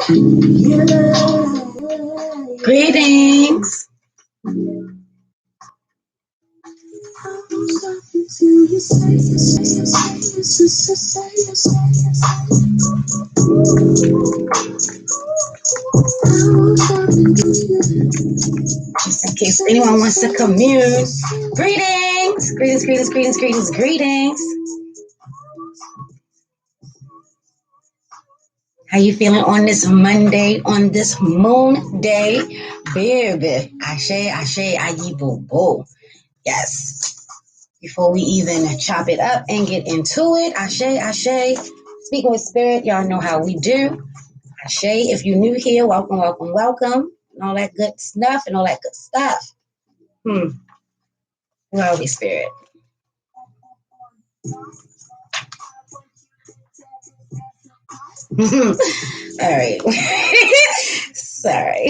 Greetings. Just in case anyone wants to commune. Greetings. Greetings, greetings, greetings, greetings, greetings. How you feeling on this Monday, on this moon day? Baby. Ashe, ashe, ayi, bo, bo. Yes. Before we even chop it up and get into it, ashe, ashe. Speaking with spirit, y'all know how we do. Ashe, if you're new here, welcome, welcome, welcome. And all that good stuff and all that good stuff. Where are we, spirit? All right. Sorry.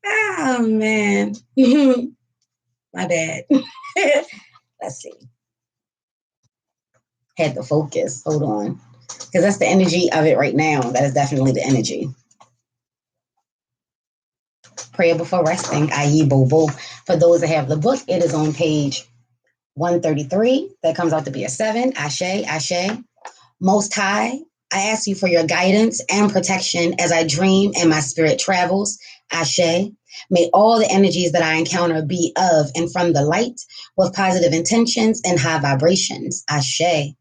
Oh, man. My bad. Let's see. Had to focus. Hold on. Because that's the energy of it right now. That is definitely the energy. Prayer before resting, i.e. Bobo. For those that have the book, it is on page 133. That comes out to be a 7. Ashe, ashe. Most High, I ask you for your guidance and protection as I dream and my spirit travels. Ashe. May all the energies that I encounter be of and from the light with positive intentions and high vibrations. Ashe. I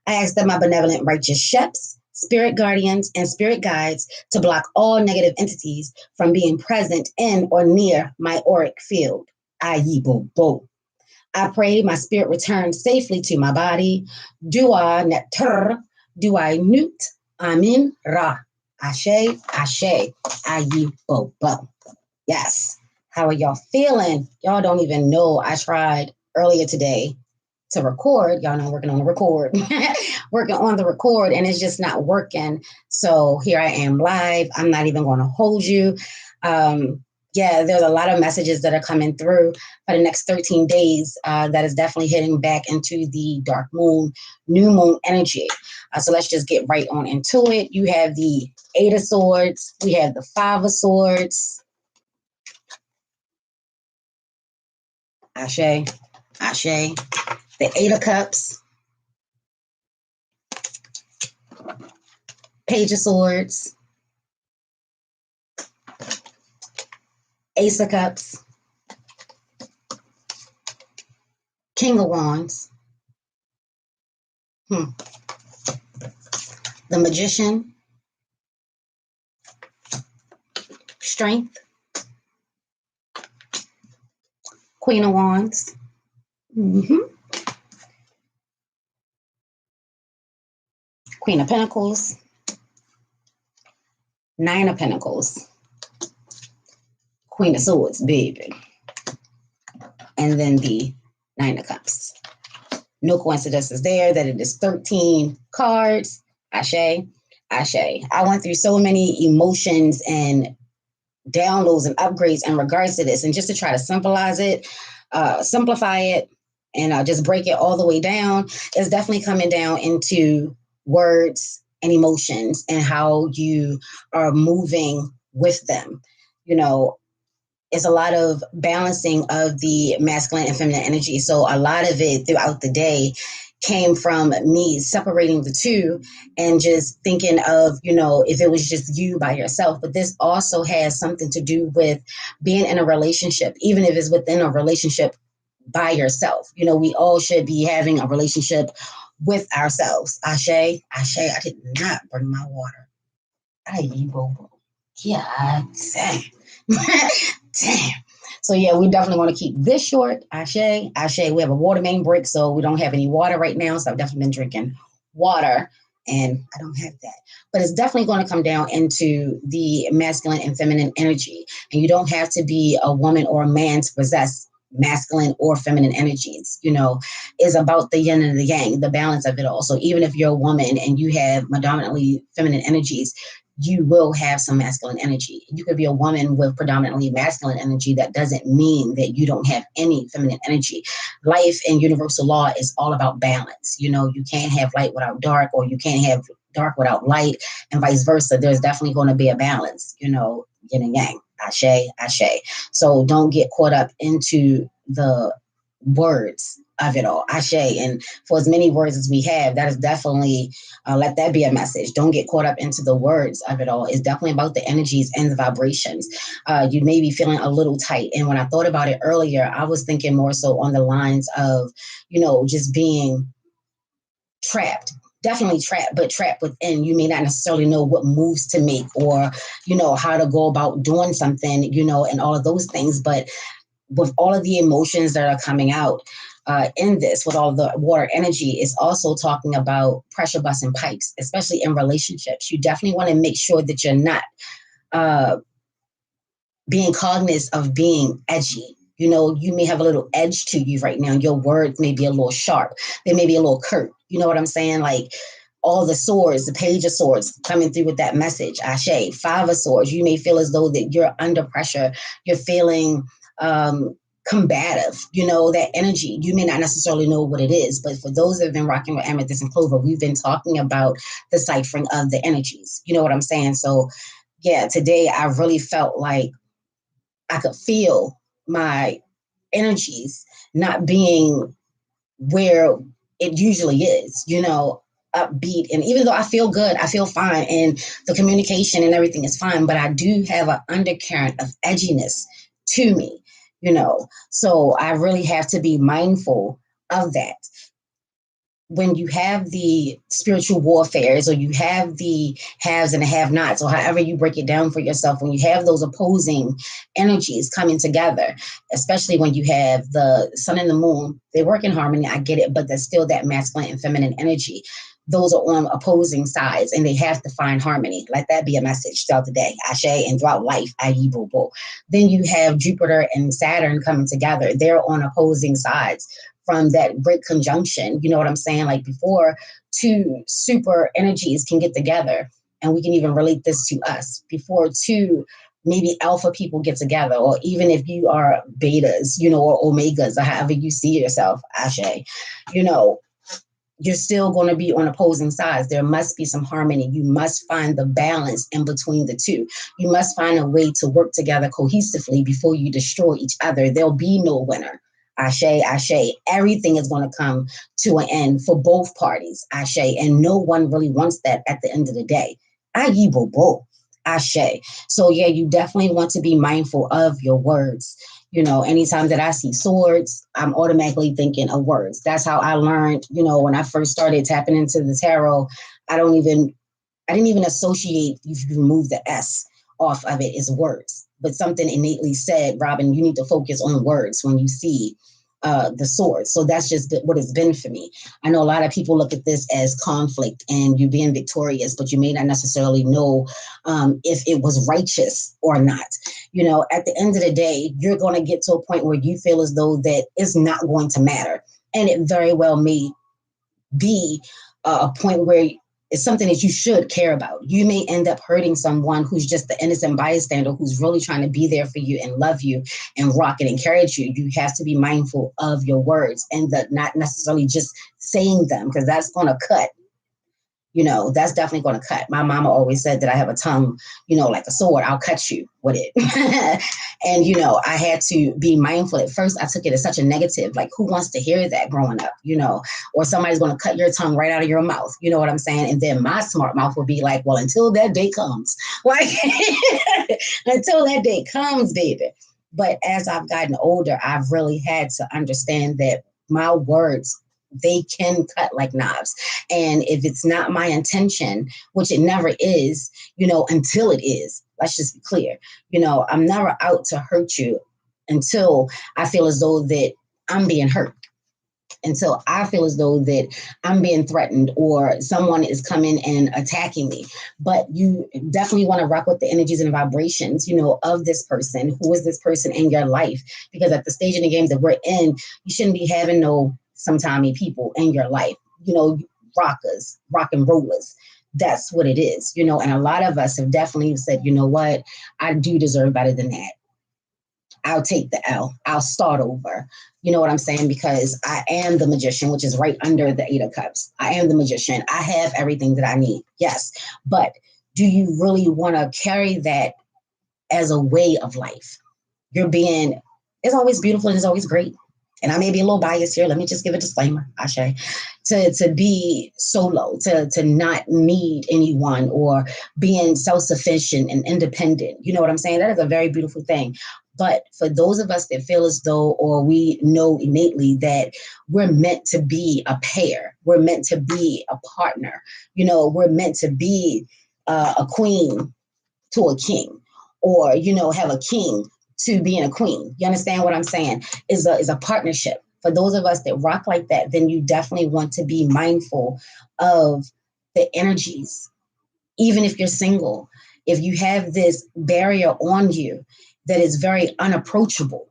ask that my benevolent righteous sheps, spirit guardians, and spirit guides to block all negative entities from being present in or near my auric field. Ayi bo bo. I pray my spirit returns safely to my body. Dua netter, dua nut, amin ra. Ashe, ashe, ayi bo bo. Yes. How are y'all feeling? Y'all don't even know. I tried earlier today to record. Y'all know I'm working on the record. Working on the record, and it's just not working. So here I am live. I'm not even going to hold you. Yeah, there's a lot of messages that are coming through for the next 13 days that is definitely hitting back into the dark moon, new moon energy. So let's just get right on into it. You have the 8 of Swords. We have the 5 of Swords. Ashe, ashe. The 8 of Cups. Page of Swords. Ace of Cups. King of Wands. The Magician. Strength. Queen of Wands. Queen of Pentacles. 9 of Pentacles. Queen of Swords, baby. And then the 9 of Cups. No coincidences there that it is 13 cards. Ashe, ashe. I went through so many emotions and downloads and upgrades in regards to this. And just to try to simplify it, and just break it all the way down, it's definitely coming down into words and emotions and how you are moving with them. You know, it's a lot of balancing of the masculine and feminine energy. So a lot of it throughout the day came from me separating the two and just thinking of, if it was just you by yourself. But this also has something to do with being in a relationship, even if it's within a relationship by yourself. We all should be having a relationship with ourselves. Ashe, ashe. I did not bring my water. Yeah, dang. Damn. So yeah, we definitely want to keep this short. Ashe, ashe. We have a water main break, so we don't have any water right now. So I've definitely been drinking water, and I don't have that. But it's definitely going to come down into the masculine and feminine energy. And you don't have to be a woman or a man to possess masculine or feminine energies. Is about the yin and the yang, the balance of it all. So even if you're a woman and you have predominantly feminine energies, you will have some masculine energy. You could be a woman with predominantly masculine energy. That doesn't mean that you don't have any feminine energy. Life and universal law is all about balance. You can't have light without dark, or you can't have dark without light, and vice versa. There's definitely going to be a balance, yin and yang, ashe, ashe. So don't get caught up into the words of it all, ashe. And for as many words as we have, that is definitely, let that be a message. Don't get caught up into the words of it all. It's definitely about the energies and the vibrations. You may be feeling a little tight. And when I thought about it earlier, I was thinking more so on the lines of, just being trapped. Definitely trapped, but trapped within. You may not necessarily know what moves to make, or, how to go about doing something, and all of those things. But with all of the emotions that are coming out in this, with all the water energy, is also talking about pressure busting pipes, especially in relationships. You definitely want to make sure that you're not being cognizant of being edgy. You may have a little edge to you right now. Your words may be a little sharp. They may be a little curt. You know what I'm saying? Like all the swords, the page of swords coming through with that message. Ashe, 5 of swords. You may feel as though that you're under pressure. You're feeling combative, that energy. You may not necessarily know what it is, but for those that have been rocking with Amethyst and Clover, we've been talking about the ciphering of the energies. You know what I'm saying? So yeah, today I really felt like I could feel my energies not being where it usually is, upbeat. And even though I feel good, I feel fine, and the communication and everything is fine, but I do have an undercurrent of edginess to me, So I really have to be mindful of that. When you have the spiritual warfares, or you have the haves and the have-nots, or however you break it down for yourself, when you have those opposing energies coming together, especially when you have the sun and the moon, they work in harmony, I get it, but there's still that masculine and feminine energy. Those are on opposing sides, and they have to find harmony. Let that be a message throughout the day, ashe, and throughout life, ayi bobo. Then you have Jupiter and Saturn coming together. They're on opposing sides from that great conjunction. You know what I'm saying? Like before, 2 super energies can get together, and we can even relate this to us. Before 2 maybe alpha people get together, or even if you are betas, or omegas, or however you see yourself, ashe, you're still going to be on opposing sides. There must be some harmony. You must find the balance in between the 2. You must find a way to work together cohesively before you destroy each other. There'll be no winner. Ashe, ashe. Everything is going to come to an end for both parties. Ashe. And no one really wants that at the end of the day. Ayi bobo. Ashe. So yeah, you definitely want to be mindful of your words. Anytime that I see swords, I'm automatically thinking of words. That's how I learned, when I first started tapping into the tarot, I didn't even associate, if you remove the S off of it, is words. But something innately said, Robin, you need to focus on words when you see the sword. So that's just what it's been for me. I know a lot of people look at this as conflict and you being victorious, but you may not necessarily know if it was righteous or not. At the end of the day, you're going to get to a point where you feel as though that it's not going to matter. And it very well may be a point where it's something that you should care about. You may end up hurting someone who's just the innocent bystander, who's really trying to be there for you and love you and rock it and encourage you. You have to be mindful of your words, and not necessarily just saying them, because that's going to cut. That's definitely going to cut. My mama always said that I have a tongue, like a sword. I'll cut you with it. And, I had to be mindful. At first, I took it as such a negative. Like, who wants to hear that growing up, or somebody's going to cut your tongue right out of your mouth. You know what I'm saying? And then my smart mouth will be like, well, until that day comes. Like, until that day comes, baby. But as I've gotten older, I've really had to understand that my words, they can cut like knives. And if it's not my intention, which it never is, until it is, let's just be clear, I'm never out to hurt you until I feel as though that I'm being hurt. Until I feel as though that I'm being threatened or someone is coming and attacking me. But you definitely want to rock with the energies and vibrations, of this person. Who is this person in your life? Because at the stage in the game that we're in, you shouldn't be having no sometimey people in your life, rockers, rock and rollers. That's what it is, and a lot of us have definitely said, you know what, I do deserve better than that. I'll take the L. I'll start over. You know what I'm saying? Because I am the magician, which is right under the 8 of Cups. I am the magician. I have everything that I need. Yes. But do you really want to carry that as a way of life? You're being, it's always beautiful and it's always great. And I may be a little biased here. Let me just give a disclaimer, Ashe, to be solo, to not need anyone, or being self-sufficient and independent. You know what I'm saying? That is a very beautiful thing. But for those of us that feel as though, or we know innately that we're meant to be a pair, we're meant to be a partner, we're meant to be a queen to a king, or have a king to being a queen. You understand what I'm saying? Is a partnership. For those of us that rock like that, then you definitely want to be mindful of the energies. Even if you're single, if you have this barrier on you that is very unapproachable,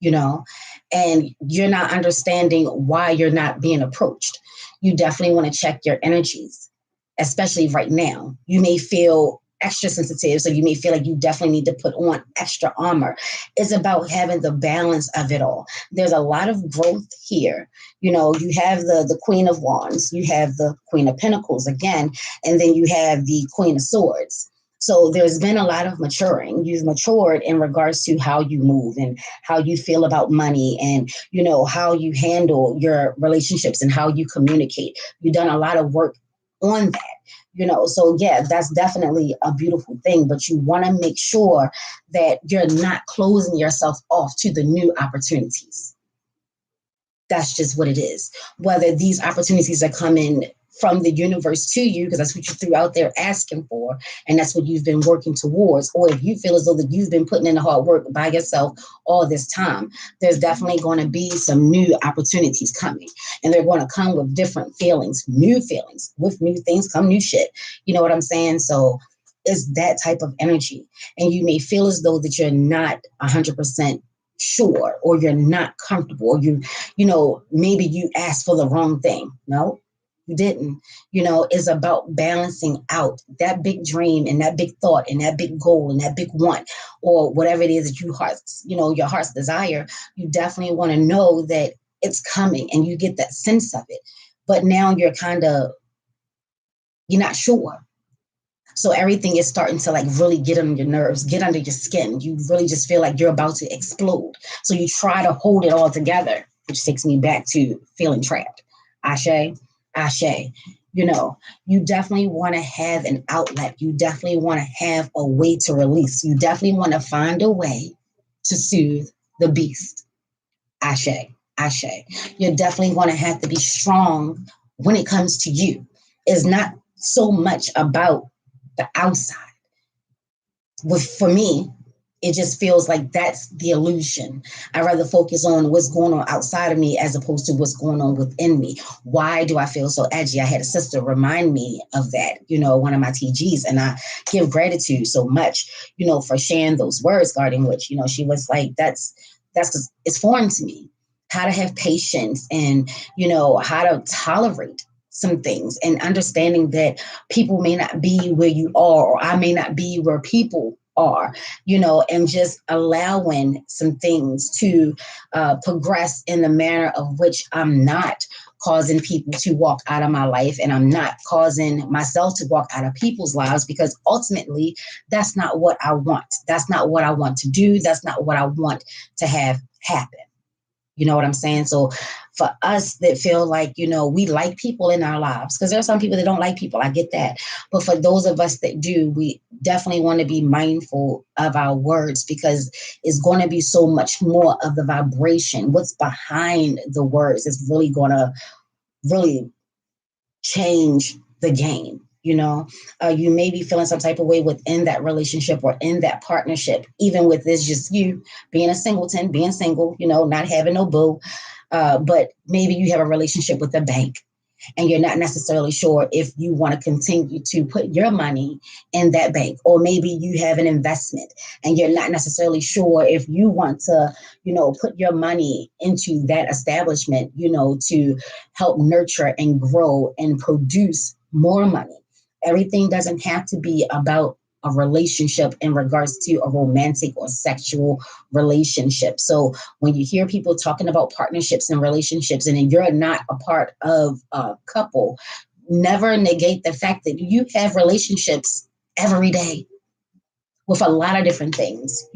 and you're not understanding why you're not being approached, you definitely want to check your energies, especially right now. You may feel extra sensitive, so you may feel like you definitely need to put on extra armor. It's about having the balance of it all. There's a lot of growth here. You have the Queen of Wands, you have the Queen of Pentacles again, and then you have the Queen of Swords. So there's been a lot of maturing. You've matured in regards to how you move and how you feel about money, and, how you handle your relationships and how you communicate. You've done a lot of work on that. So yeah, that's definitely a beautiful thing, but you want to make sure that you're not closing yourself off to the new opportunities. That's just what it is. Whether these opportunities are coming from the universe to you, because that's what you threw out there asking for, and that's what you've been working towards, or if you feel as though that you've been putting in the hard work by yourself all this time, there's definitely going to be some new opportunities coming, and they're going to come with different feelings, new feelings. With new things come new shit. You know what I'm saying? So it's that type of energy, and you may feel as though that you're not 100% sure, or you're not comfortable, or maybe you asked for the wrong thing. No, you didn't. It's about balancing out that big dream and that big thought and that big goal and that big want, or whatever it is that your heart's desire. You definitely want to know that it's coming, and you get that sense of it. But now you're not sure. So everything is starting to really get under your nerves, get under your skin. You really just feel like you're about to explode. So you try to hold it all together, which takes me back to feeling trapped. Ashe, Ashe. You definitely want to have an outlet. You definitely want to have a way to release. You definitely want to find a way to soothe the beast. Ashe, Ashe. You're definitely going to have to be strong when it comes to you. It's not so much about the outside. For me, it just feels like that's the illusion. I rather focus on what's going on outside of me as opposed to what's going on within me. Why do I feel so edgy? I had a sister remind me of that, one of my TGs, and I give gratitude so much, for sharing those words, guarding which, she was like, that's because it's foreign to me. How to have patience, and, how to tolerate some things, and understanding that people may not be where you are, or I may not be where people are, and just allowing some things to progress in the manner of which I'm not causing people to walk out of my life, and I'm not causing myself to walk out of people's lives, because ultimately that's not what I want. That's not what I want to do. That's not what I want to have happen. You know what I'm saying? So for us that feel like, we like people in our lives, because there are some people that don't like people. I get that. But for those of us that do, we definitely want to be mindful of our words, because it's going to be so much more of the vibration. What's behind the words is really going to really change the game. You may be feeling some type of way within that relationship or in that partnership, even with this just you being a singleton, being single, not having no boo. But maybe you have a relationship with a bank, and you're not necessarily sure if you want to continue to put your money in that bank, or maybe you have an investment and you're not necessarily sure if you want to, put your money into that establishment, to help nurture and grow and produce more money. Everything doesn't have to be about a relationship in regards to a romantic or sexual relationship. So when you hear people talking about partnerships and relationships, and you're not a part of a couple, never negate the fact that you have relationships every day with a lot of different things,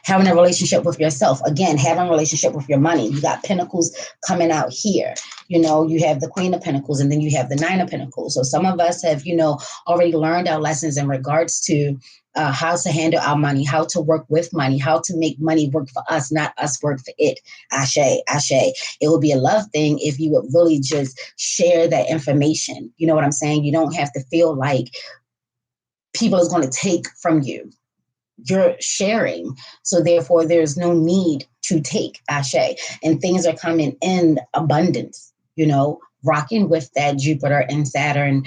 having a relationship with yourself, again, having a relationship with your money. You got Pentacles coming out here, you have the Queen of Pentacles, and then you have the Nine of Pentacles. So some of us have, already learned our lessons in regards to how to handle our money, how to work with money, how to make money work for us, not us work for it. Ashe, ashe. It would be a love thing if you would really just share that information. You know what I'm saying? You don't have to feel like people is going to take from you. You're sharing. So therefore, there's no need to take, Ashe. And things are coming in abundance, rocking with that Jupiter and Saturn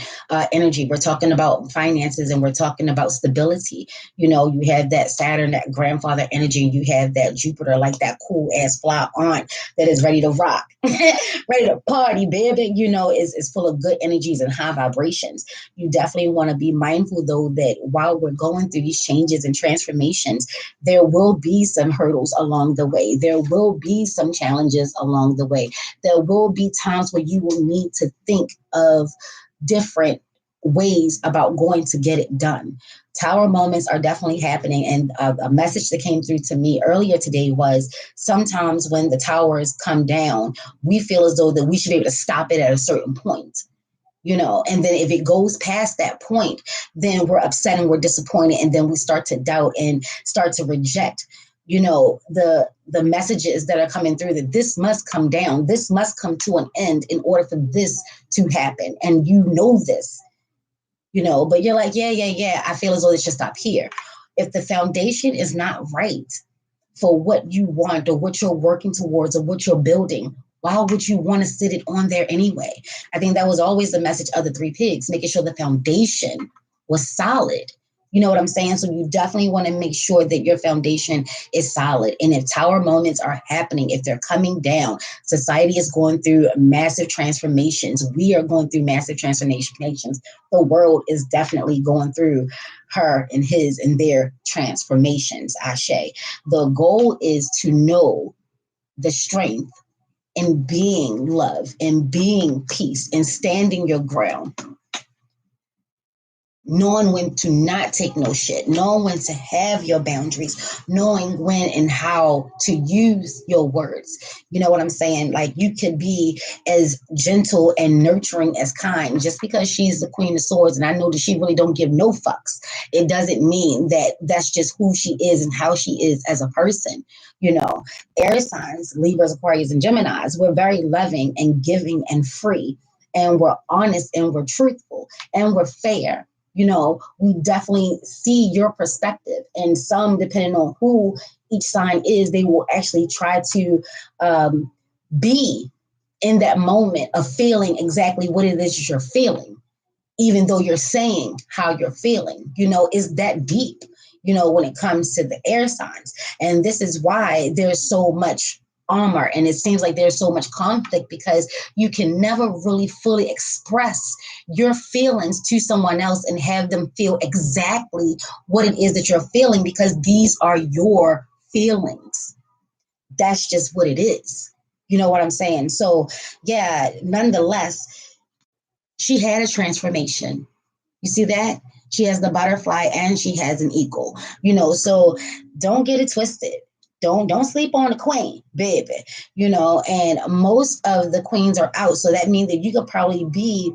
energy. We're talking about finances and we're talking about stability. You have that Saturn, that grandfather energy. You have that Jupiter, like that cool ass fly aunt that is ready to rock, ready to party, baby. Is full of good energies and high vibrations. You definitely want to be mindful, though, that while we're going through these changes and transformations, there will be some hurdles along the way. There will be some challenges along the way. There will be times where you will need to think of different ways about going to get it done. Tower moments are definitely happening. And a message that came through to me earlier today was sometimes when the towers come down, we feel as though that we should be able to stop it at a certain point. And then if it goes past that point, then we're upset and we're disappointed. And then we start to doubt and start to reject, the messages that are coming through, that this must come down. This must come to an end in order for this to happen. And this, but you're like, yeah. I feel as though it should stop here. If the foundation is not right for what you want or what you're working towards or what you're building, why would you want to sit it on there anyway? I think that was always the message of the Three Pigs, making sure the foundation was solid. You know what I'm saying? So you definitely want to make sure that your foundation is solid. And if tower moments are happening, if they're coming down, society is going through massive transformations. We are going through massive transformations. The world is definitely going through her and his and their transformations, Ashe. The goal is to know the strength in being love and being peace and standing your ground. Knowing when to not take no shit, knowing when to have your boundaries, knowing when and how to use your words. You know what I'm saying? Like, you could be as gentle and nurturing as kind. Just because she's the Queen of Swords and I know that she really don't give no fucks, it doesn't mean that that's just who she is and how she is as a person. Air signs, Libras, Aquarius, and Geminis, we're very loving and giving and free, and we're honest and we're truthful and we're fair. We definitely see your perspective, and some, depending on who each sign is, they will actually try to be in that moment of feeling exactly what it is you're feeling, even though you're saying how you're feeling. It's that deep, when it comes to the air signs. And this is why there's so much armor and it seems like there's so much conflict, because you can never really fully express your feelings to someone else and have them feel exactly what it is that you're feeling, because these are your feelings. That's just what it is. You know what I'm saying? So yeah, nonetheless, she had a transformation. You see that? She has the butterfly and she has an eagle, so don't get it twisted. Don't sleep on the queen, baby, and most of the queens are out. So that means that you could probably be,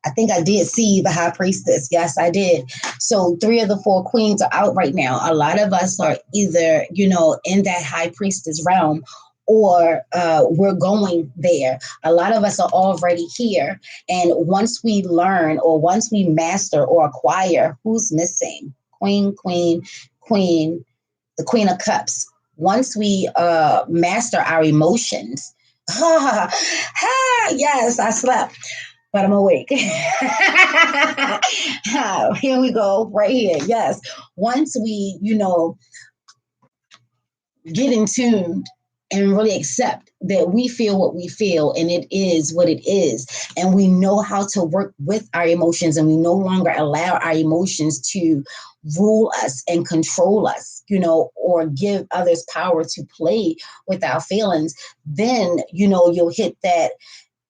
I think I did see the high priestess. Yes, I did. So 3 of the 4 queens are out right now. A lot of us are either, in that high priestess realm, or we're going there. A lot of us are already here. And once we learn, or once we master or acquire, who's missing? Queen, the Queen of Cups. Once we master our emotions, yes, I slept, but I'm awake. Here we go, right here. Yes. Once we, get in tune and really accept that we feel what we feel and it is what it is, and we know how to work with our emotions, and we no longer allow our emotions to rule us and control us, or give others power to play with our feelings, then, you'll hit that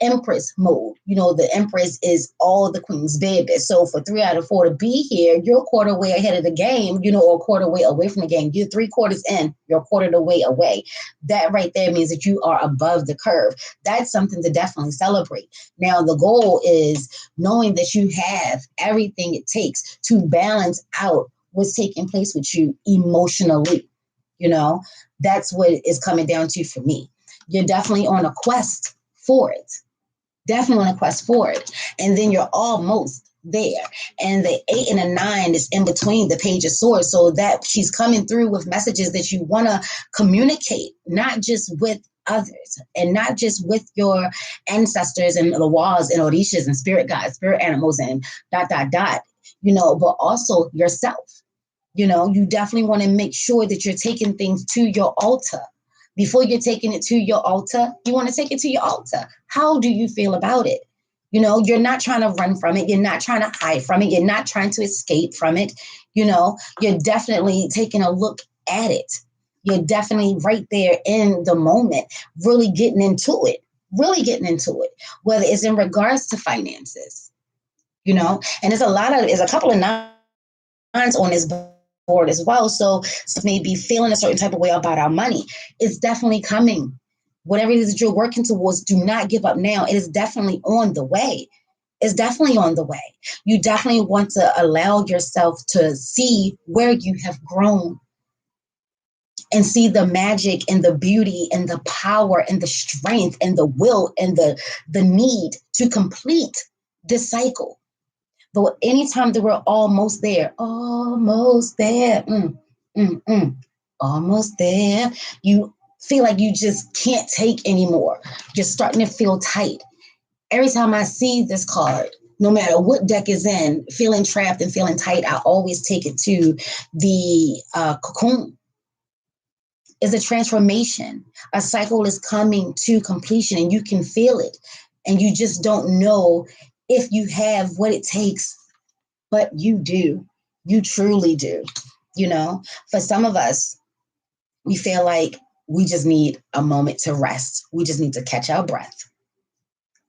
Empress mode. You know, the Empress is all the queen's baby. So for 3 out of 4 to be here, you're a quarter way ahead of the game, you know, or a quarter way away from the game. You're 3/4 in, you're a quarter of the way away. That right there means that you are above the curve. That's something to definitely celebrate. Now, the goal is knowing that you have everything it takes to balance out what's taking place with you emotionally. You know, that's what is coming down to for me. You're definitely on a quest for it. Definitely on a quest for it. And then you're almost there. And the 8 and the 9 is in between the Page of Swords. So that she's coming through with messages that you want to communicate, not just with others and not just with your ancestors and the walls and orishas and spirit guides, spirit animals and ... you know, but also yourself. You know, you definitely want to make sure that you're taking things to your altar. Before you're taking it to your altar, you want to take it to your altar. How do you feel about it? You know, you're not trying to run from it. You're not trying to hide from it. You're not trying to escape from it. You know, you're definitely taking a look at it. You're definitely right there in the moment, really getting into it, whether it's in regards to finances, you know, and there's a couple of nines on this board as well. So maybe feeling a certain type of way about our money. It's definitely coming. Whatever it is that you're working towards, do not give up now. It is definitely on the way. It's definitely on the way. You definitely want to allow yourself to see where you have grown and see the magic and the beauty and the power and the strength and the will and the need to complete this cycle. But anytime that we're almost there, almost there, almost there, you feel like you just can't take anymore. You're starting to feel tight. Every time I see this card, no matter what deck is in, feeling trapped and feeling tight, I always take it to the cocoon. It's a transformation. A cycle is coming to completion and you can feel it. And you just don't know if you have what it takes. But you do. You truly do. You know, for some of us, we feel like we just need a moment to rest. We just need to catch our breath.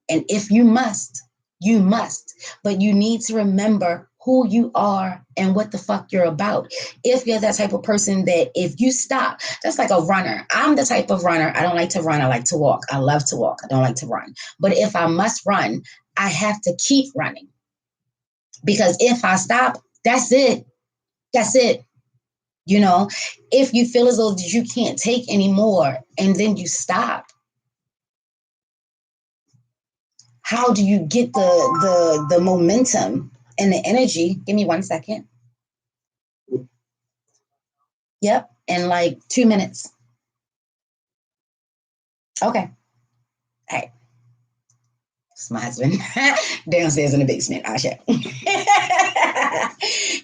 And if you must, you must. But you need to remember who you are and what the fuck you're about. If you're that type of person that if you stop, that's like a runner. I'm the type of runner. I don't like to run. I like to walk. I love to walk. I don't like to run. But if I must run, I have to keep running. Because if I stop, that's it. That's it. You know, if you feel as though you can't take anymore and then you stop, how do you get the momentum and the energy? Give me 1 second. Yep, in like 2 minutes. Okay. All right. It's my husband downstairs in the basement. I check.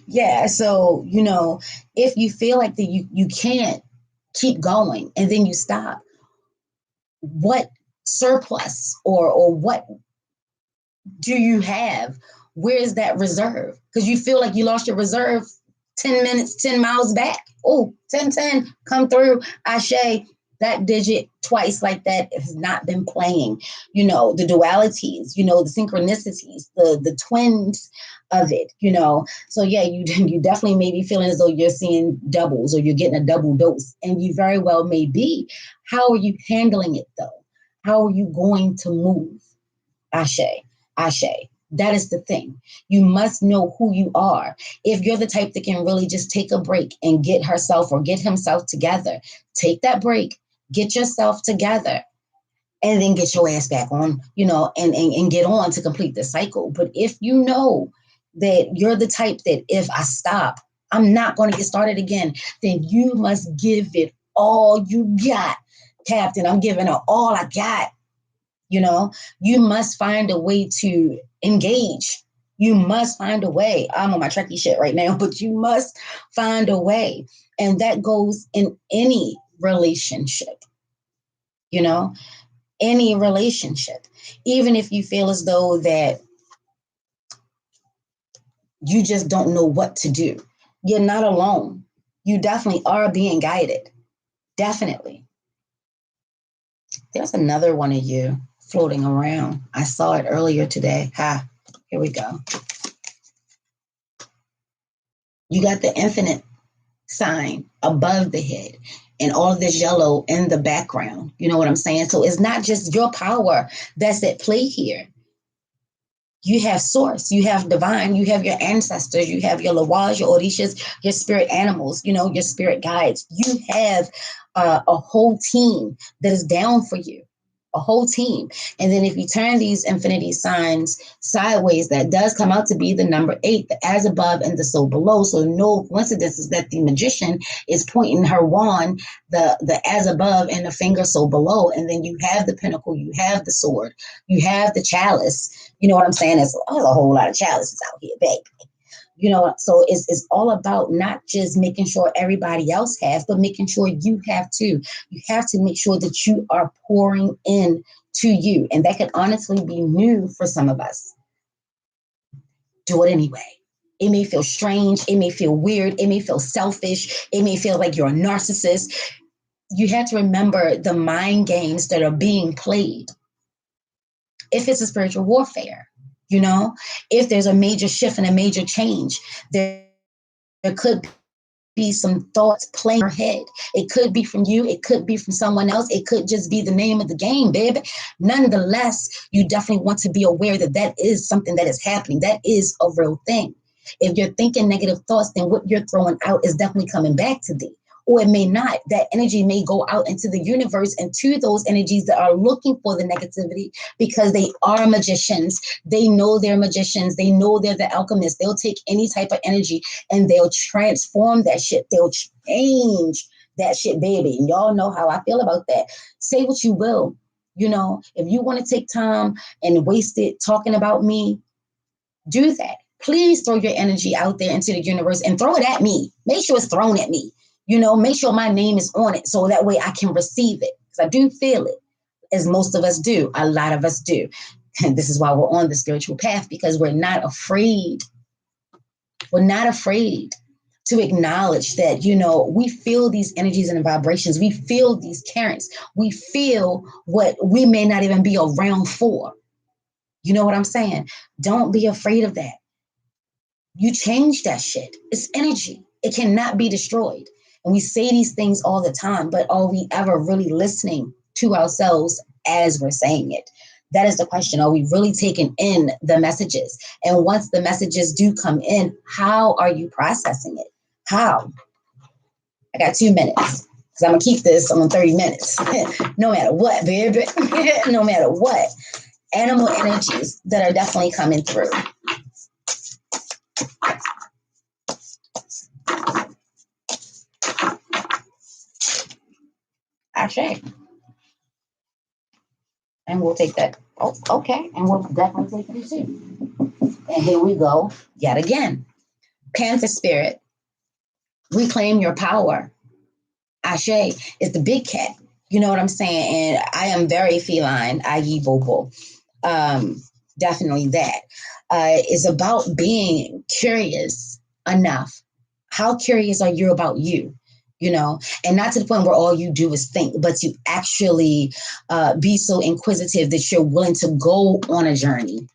Yeah. So, you know, if you feel like that you can't keep going and then you stop, what surplus or what do you have? Where is that reserve? Because you feel like you lost your reserve 10 minutes, 10 miles back. Oh, 10, come through. Ashe, that digit twice like that has not been playing. You know, the dualities, you know, the synchronicities, the twins of it, you know. So yeah, you definitely may be feeling as though you're seeing doubles or you're getting a double dose. And you very well may be. How are you handling it though? How are you going to move? Ashe. That is the thing. You must know who you are. If you're the type that can really just take a break and get herself or get himself together, take that break, get yourself together, and then get your ass back on, you know, and get on to complete the cycle. But if you know that you're the type that if I stop, I'm not going to get started again, then you must give it all you got. Captain, I'm giving it all I got. You know, you must find a way to engage. You must find a way. I'm on my Trekkie shit right now, but you must find a way. And that goes in any relationship, you know, any relationship. Even if you feel as though that you just don't know what to do, you're not alone. You definitely are being guided. Definitely. There's another one of you. floating around. I saw it earlier today. Here we go. You got the infinite sign above the head and all of this yellow in the background. You know what I'm saying? So it's not just your power that's at play here. You have source, you have divine, you have your ancestors, you have your Lawaj, your Orishas, your spirit animals, your spirit guides. You have a whole team that is down for you, a whole team. And then if you turn these infinity signs sideways, that does come out to be the number 8, the as above and the so below. So no coincidence is that the magician is pointing her wand, the as above and the finger so below. And then you have the pinnacle, you have the sword, you have the chalice. You know what I'm saying? There's a whole lot of chalices out here, baby. So it's all about not just making sure everybody else has, but making sure you have too. You have to make sure that you are pouring in to you. And that could honestly be new for some of us. Do it anyway. It may feel strange. It may feel weird. It may feel selfish. It may feel like you're a narcissist. You have to remember the mind games that are being played. If it's a spiritual warfare, if there's a major shift and a major change, there could be some thoughts playing in your head. It could be from you. It could be from someone else. It could just be the name of the game, baby. Nonetheless, you definitely want to be aware that that is something that is happening. That is a real thing. If you're thinking negative thoughts, then what you're throwing out is definitely coming back to thee. Or it may not. That energy may go out into the universe and to those energies that are looking for the negativity because they are magicians. They know they're magicians. They know they're the alchemists. They'll take any type of energy and they'll transform that shit. They'll change that shit, baby. And y'all know how I feel about that. Say what you will. If you want to take time and waste it talking about me, do that. Please throw your energy out there into the universe and throw it at me. Make sure it's thrown at me. Make sure my name is on it so that way I can receive it. Because I do feel it, as most of us do. A lot of us do. And this is why we're on the spiritual path, because we're not afraid. We're not afraid to acknowledge that, we feel these energies and vibrations. We feel these currents. We feel what we may not even be around for. You know what I'm saying? Don't be afraid of that. You change that shit. It's energy. It cannot be destroyed. And we say these things all the time, but are we ever really listening to ourselves as we're saying it? That is the question. Are we really taking in the messages? And once the messages do come in, how are you processing it? How? I got 2 minutes because I'm going to keep this on 30 minutes. No matter what, baby. No matter what. Animal energies that are definitely coming through. Ashe. And we'll take that. Oh, okay. And we'll definitely take it too. And here we go yet again. Panther spirit, reclaim your power. Ashe is the big cat. You know what I'm saying? And I am very feline, i.e. Bobo. Definitely that. It's about being curious enough. How curious are you about you? And not to the point where all you do is think, but to actually be so inquisitive that you're willing to go on a journey.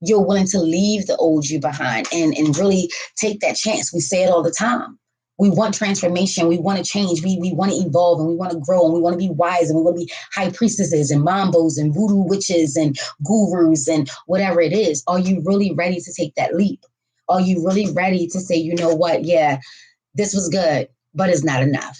You're willing to leave the old you behind and really take that chance. We say it all the time. We want transformation. We want to change. We want to evolve and we want to grow and we want to be wise and we want to be high priestesses and mambos and voodoo witches and gurus and whatever it is. Are you really ready to take that leap? Are you really ready to say, you know what? Yeah, this was good, but it's not enough.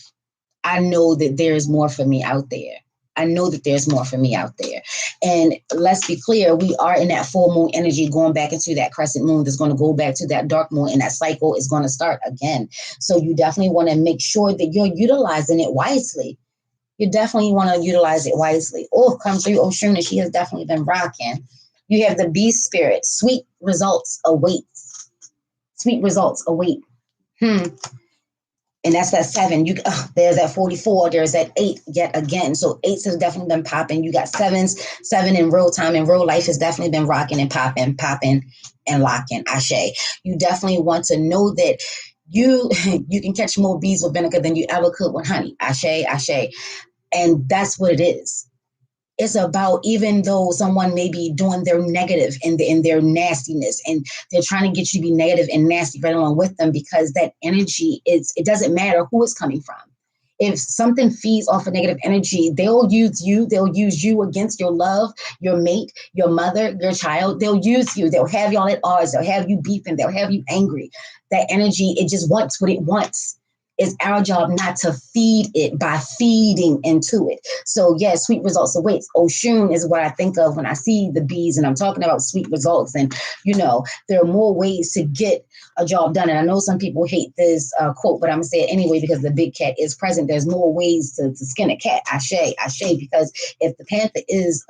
I know that there's more for me out there. I know that there's more for me out there. And let's be clear, we are in that full moon energy going back into that crescent moon that's going to go back to that dark moon and that cycle is going to start again. So you definitely want to make sure that you're utilizing it wisely. You definitely want to utilize it wisely. Oh, come through Oshuna. She has definitely been rocking. You have the beast spirit. Sweet results await. Sweet results await. And that's that 7. There's that 44. There's that 8 yet again. So 8s has definitely been popping. You got 7s. 7 in real time. In real life has definitely been rocking and popping and locking. Ashe. You definitely want to know that you can catch more bees with vinegar than you ever could with honey. Ashe. And that's what it is. It's about, even though someone may be doing their negative and in their nastiness, and they're trying to get you to be negative and nasty right along with them, because that energy is, it doesn't matter who it's coming from. If something feeds off of negative energy, they'll use you. They'll use you against your love, your mate, your mother, your child. They'll use you. They'll have y'all at odds. They'll have you beefing. They'll have you angry. That energy, it just wants what it wants. It's our job not to feed it by feeding into it. So yes, sweet results awaits. Oshun is what I think of when I see the bees and I'm talking about sweet results. And, there are more ways to get a job done. And I know some people hate this quote, but I'm going to say it anyway because the big cat is present. There's more ways to skin a cat. Ashe, because if the panther is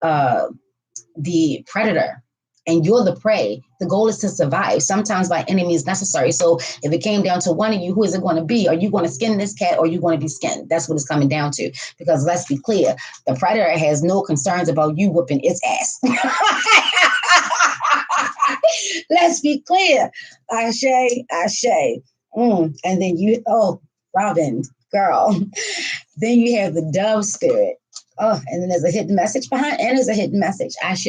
the predator and you're the prey, the goal is to survive, sometimes by any means necessary. So if it came down to one of you, who is it going to be? Are you going to skin this cat or are you going to be skinned? That's what it's coming down to. Because let's be clear, the predator has no concerns about you whooping its ass. Let's be clear. Ashe. And then Robin, girl. Then you have the dove spirit. Oh, and then there's a hidden message behind, and there's a hidden message. Ashe,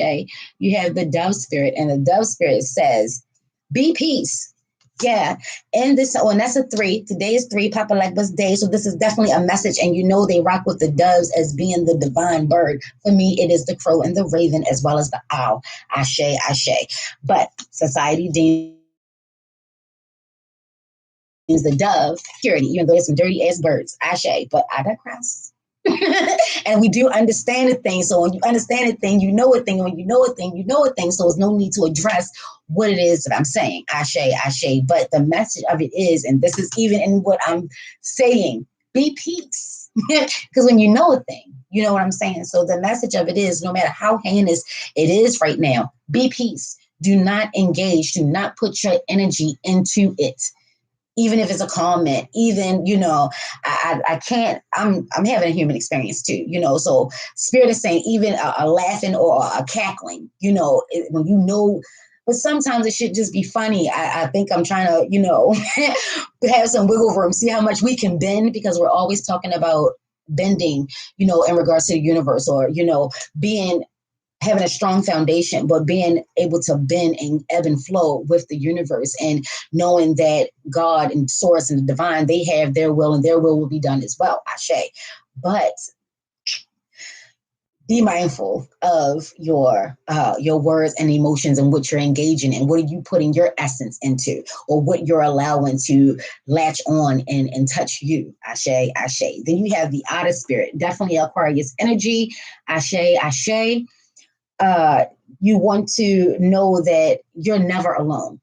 you have the dove spirit, and the dove spirit says, be peace. Yeah. And that's a 3. Today is 3, Papa Legba's day. So this is definitely a message. And they rock with the doves as being the divine bird. For me, it is the crow and the raven as well as the owl. Ashe. But society deems the dove purity, even though there's some dirty ass birds. Ashe. But I digress. And we do understand a thing. So when you understand a thing, you know a thing. When you know a thing, you know a thing. So there's no need to address what it is that I'm saying. Ashe. But the message of it is, and this is even in what I'm saying, be peace. Because when you know a thing, you know what I'm saying. So the message of it is, no matter how heinous it is right now, be peace. Do not engage. Do not put your energy into it. Even if it's a comment, even, I can't, I'm having a human experience too, so spirit is saying even a laughing or a cackling, but sometimes it should just be funny. I think I'm trying to, have some wiggle room, see how much we can bend, because we're always talking about bending, in regards to the universe, or, having a strong foundation, but being able to bend and ebb and flow with the universe, and knowing that God and source and the divine, they have their will and their will be done as well. Ashe. But be mindful of your words and emotions and what you're engaging in. What are you putting your essence into, or what you're allowing to latch on and touch you? Ashe. Then you have the otter spirit, definitely Aquarius energy. Ashe. You want to know that you're never alone.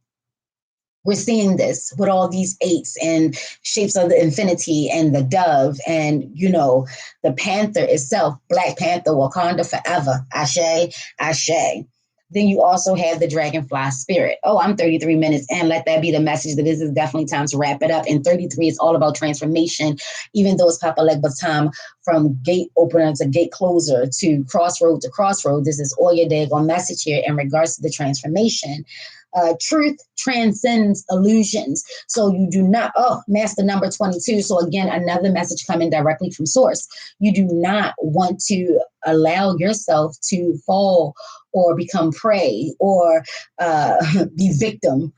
We're seeing this with all these 8s and shapes of the infinity and the dove and, the panther itself, Black Panther, Wakanda forever. Ashe. Then you also have the dragonfly spirit. Oh, I'm 33 minutes and let that be the message that this is definitely time to wrap it up. And 33 is all about transformation, even though it's Papa Legba's time from gate opener to gate closer to crossroad to crossroad. This is all your daggone message here in regards to the transformation. Truth transcends illusions. So you do not, master number 22. So again, another message coming directly from source. You do not want to allow yourself to fall or become prey or become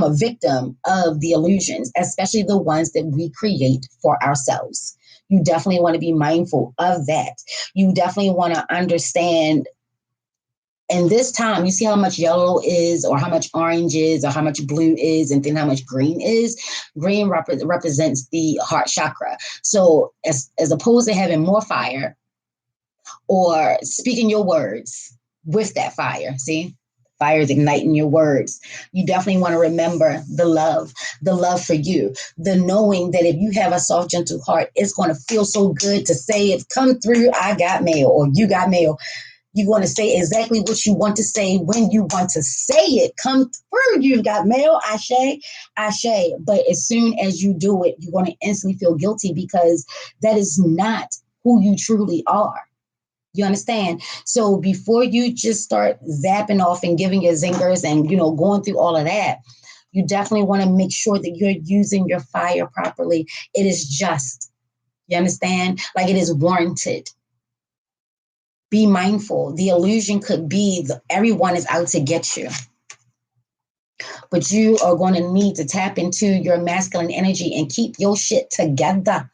a victim of the illusions, especially the ones that we create for ourselves. You definitely want to be mindful of that. You definitely want to understand. And this time, you see how much yellow is, or how much orange is, or how much blue is, and then how much green is. Green represents the heart chakra. So as opposed to having more fire or speaking your words with that fire, see? Fire is igniting your words. You definitely want to remember the love for you, the knowing that if you have a soft, gentle heart, it's going to feel so good to say it, come through, I got mail, or you got mail. You're going to say exactly what you want to say when you want to say it. Come through, you've got mail, ashe. But as soon as you do it, you're going to instantly feel guilty, because that is not who you truly are. You understand? So before you just start zapping off and giving your zingers and, going through all of that, you definitely want to make sure that you're using your fire properly. It is just, you understand? Like, it is warranted. Be mindful. The illusion could be everyone is out to get you. But you are going to need to tap into your masculine energy and keep your shit together.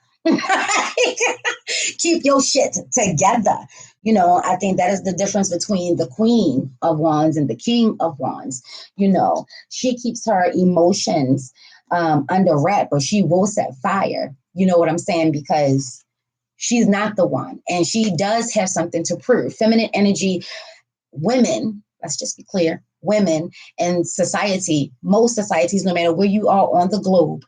Keep your shit together. You know, I think that is the difference between the Queen of Wands and the King of Wands. You know, she keeps her emotions under wrap, but she will set fire. You know what I'm saying? Because she's not the one. And she does have something to prove. Feminine energy, women, let's just be clear, women in society, most societies, no matter where you are on the globe,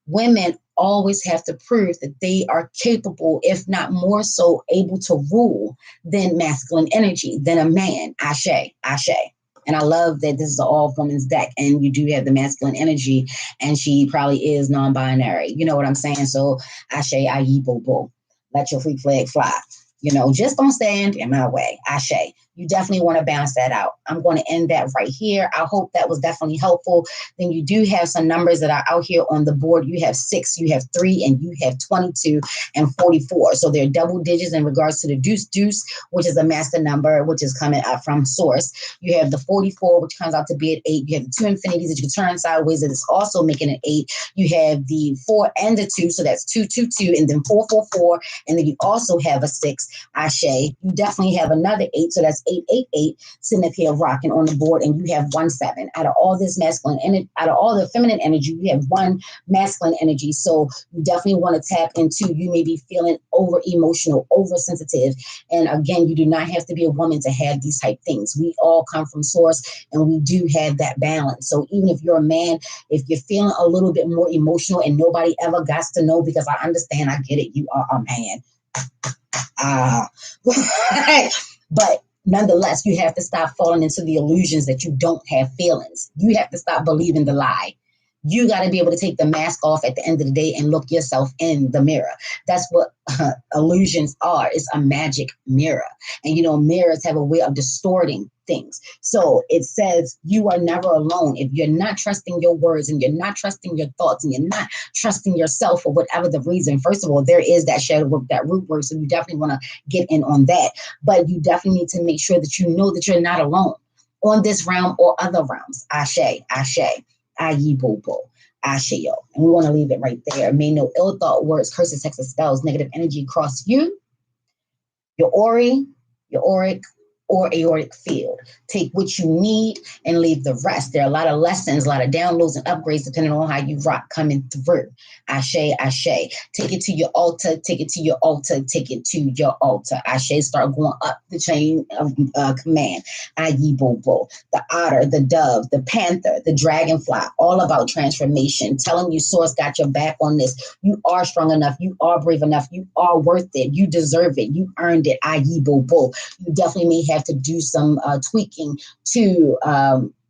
women always have to prove that they are capable, if not more so, able to rule than masculine energy, than a man. Ashe, ashe. And I love that this is an all women's deck and you do have the masculine energy and she probably is non-binary. You know what I'm saying? So ashe, aye, bo, bo. Let your freak flag fly. You know, just don't stand in my way. Ashe. You definitely want to balance that out. I'm going to end that right here. I hope that was definitely helpful. Then you do have some numbers that are out here on the board. You have 6, you have 3, and you have 22 and 44. So they're double digits in regards to the deuce, which is a master number, which is coming up from source. You have the 44, which comes out to be an 8. You have the 2 infinities that you can turn sideways that is also making an 8. You have the 4 and the 2, so that's 222, and then 444, and then you also have a 6. Ashe. You definitely have another 8, so that's 888 sitting up here rocking on the board, and you have 17. Out of all this masculine energy, out of all the feminine energy, you have 1 masculine energy. So you definitely want to tap into. You may be feeling over emotional, oversensitive, and again, you do not have to be a woman to have these type things. We all come from source, and we do have that balance. So even if you're a man, if you're feeling a little bit more emotional, and nobody ever got to know, because I understand, I get it, you are a man. But nonetheless, you have to stop falling into the illusions that you don't have feelings. You have to stop believing the lie. You got to be able to take the mask off at the end of the day and look yourself in the mirror. That's what illusions are. It's a magic mirror. And, you know, mirrors have a way of distorting things. So it says you are never alone. If you're not trusting your words and you're not trusting your thoughts and you're not trusting yourself for whatever the reason, first of all, there is that shadow work, that root work. So you definitely want to get in on that. But you definitely need to make sure that you know that you're not alone on this realm or other realms. Ashe, ashe. Aye, bo, bo. Asheo. And we want to leave it right there. May no ill thought, words, curses, hexes, spells, negative energy cross you, your ori, your auric, or aortic field. Take what you need and leave the rest. There are a lot of lessons, a lot of downloads and upgrades depending on how you rock coming through. Ashe, ashe. Take it to your altar, take it to your altar, take it to your altar. Ashe, start going up the chain of command. Ayi bobo, the otter, the dove, the panther, the dragonfly, all about transformation. Telling you source got your back on this. You are strong enough. You are brave enough. You are worth it. You deserve it. You earned it. Ayi bobo. You definitely may have to do some tweaking to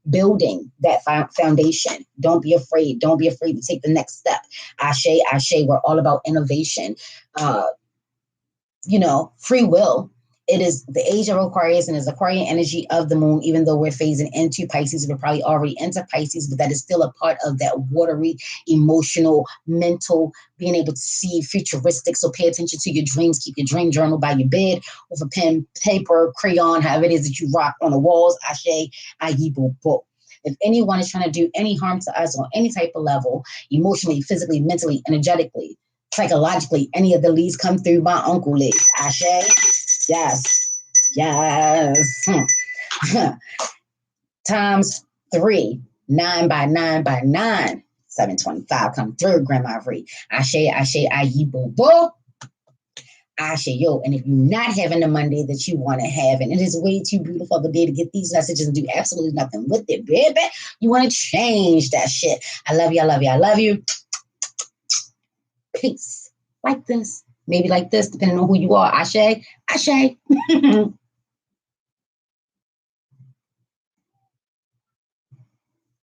building that foundation. Don't be afraid. Don't be afraid to take the next step. Ashe, ashe. We're all about innovation. You know, free will. It is the age of Aquarius and is Aquarian energy of the moon, even though we're phasing into Pisces. We're probably already into Pisces, but that is still a part of that watery, emotional, mental, being able to see futuristic. So pay attention to your dreams. Keep your dream journal by your bed with a pen, paper, crayon, however it is that you rock on the walls. Ashe, ayi, bo, bo. If anyone is trying to do any harm to us on any type of level, emotionally, physically, mentally, energetically, psychologically, any of the leads come through my uncle leads. Ashe. Yes. Yes. Times 3, 9 by 9 by 9. 725 come through, Grandma Ree. Ashe, ashe, ayi, boo, boo. Ashe, yo. And if you're not having the Monday that you want to have, and it is way too beautiful of a day to get these messages and do absolutely nothing with it, baby, you want to change that shit. I love you, I love you, I love you. Peace. Like this. Maybe like this, depending on who you are. Ashe, ashe.